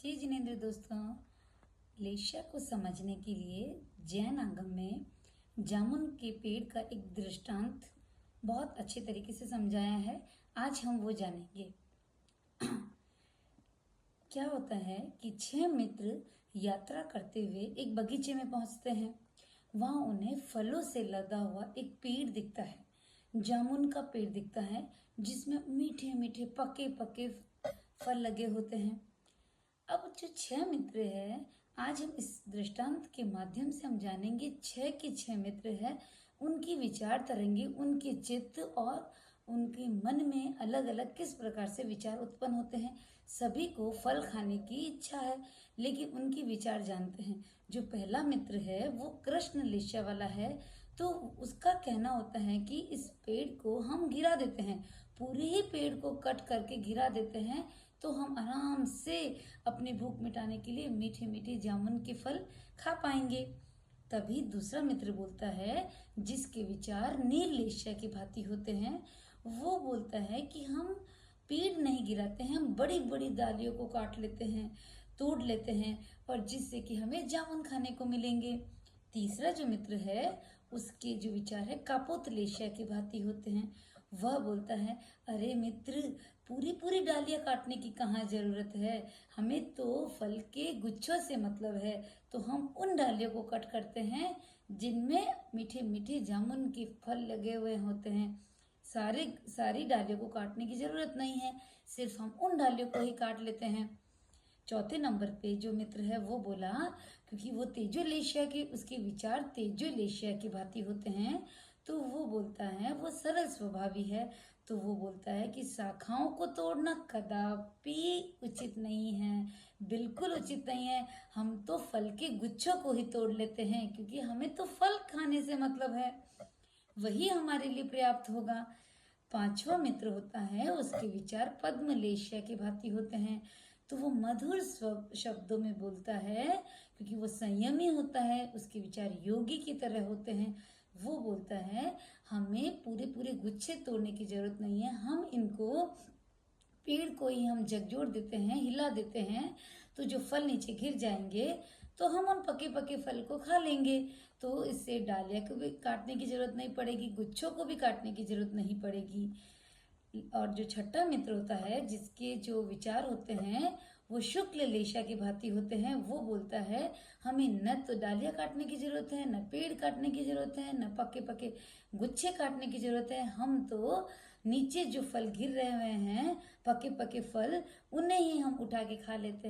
जी जिनेंद्र दोस्तों, लेशिया को समझने के लिए जैन आगम में जामुन के पेड़ का एक दृष्टांत बहुत अच्छे तरीके से समझाया है। आज हम वो जानेंगे। क्या होता है कि 6 मित्र यात्रा करते हुए एक बगीचे में पहुंचते हैं। वहां उन्हें फलों से लदा हुआ एक पेड़ दिखता है। जामुन का पेड़ दिखता है जिसमें मीठे मीठे पके पके फल लगे होते हैं। अब जो 6 मित्र है, आज हम इस दृष्टांत के माध्यम से हम जानेंगे 6 के 6 मित्र है, उनकी विचार तरंगे, उनके चित्त और उनके मन में अलग अलग किस प्रकार से विचार उत्पन्न होते हैं। सभी को फल खाने की इच्छा है, लेकिन उनकी विचार जानते हैं। जो पहला मित्र है वो कृष्ण लेशा वाला है, तो उसका कहना होता है कि इस पेड़ को हम गिरा देते हैं, पूरे ही पेड़ को कट करके गिरा देते हैं, तो हम आराम से अपनी भूख मिटाने के लिए मीठे मीठे जामुन के फल खा पाएंगे। तभी दूसरा मित्र बोलता है, जिसके विचार नील लेशिया की भांति होते हैं। वो बोलता है कि हम पेड़ नहीं गिराते हैं, हम बड़ी बड़ी डालियों को काट लेते हैं, तोड़ लेते हैं, और जिससे कि हमें जामुन खाने को मिलेंगे। तीसरा जो मित्र है, उसके जो विचार है कापोत लेशिया की भांति होते हैं। वह बोलता है, अरे मित्र, पूरी पूरी डालियां काटने की कहाँ जरूरत है, हमें तो फल के गुच्छों से मतलब है, तो हम उन डालियों को कट करते हैं जिनमें मीठे मीठे जामुन के फल लगे हुए होते हैं। सारी डालियों को काटने की जरूरत नहीं है, सिर्फ हम उन डालियों को ही काट लेते हैं। चौथे नंबर पे जो मित्र है वो बोला, क्योंकि वो तेजो लेशिया के, उसके विचार तेजो लेशिया की भांति होते हैं, तो वो बोलता है, वो सरल स्वभावी है, तो वो बोलता है कि शाखाओं को तोड़ना कदापि उचित नहीं है, बिल्कुल उचित नहीं है। हम तो फल के गुच्छों को ही तोड़ लेते हैं, क्योंकि हमें तो फल खाने से मतलब है, वही हमारे लिए पर्याप्त होगा। पांचवा मित्र होता है, उसके विचार पद्म लेशिया की भांति होते हैं, तो वो मधुर शब्दों में बोलता है, क्योंकि वो संयमी होता है, उसके विचार योगी की तरह होते हैं। वो बोलता है, हमें पूरे पूरे गुच्छे तोड़ने की जरूरत नहीं है, हम इनको पेड़ को ही हम झकझोर देते हैं, हिला देते हैं, तो जो फल नीचे गिर जाएंगे, तो हम उन पके पके फल को खा लेंगे। तो इससे डालिया को भी काटने की जरूरत नहीं पड़ेगी, गुच्छों को भी काटने की जरूरत नहीं पड़ेगी। और जो छठा मित्र होता है, जिसके जो विचार होते हैं वो शुक्ल लेशा की भांति होते हैं, वो बोलता है, हमें न तो डालियां काटने की जरूरत है, न पेड़ काटने की जरूरत है, न पके पके गुच्छे काटने की जरूरत है, हम तो नीचे जो फल गिर रहे हुए हैं, पके पके फल, उन्हें ही हम उठा के खा लेते हैं।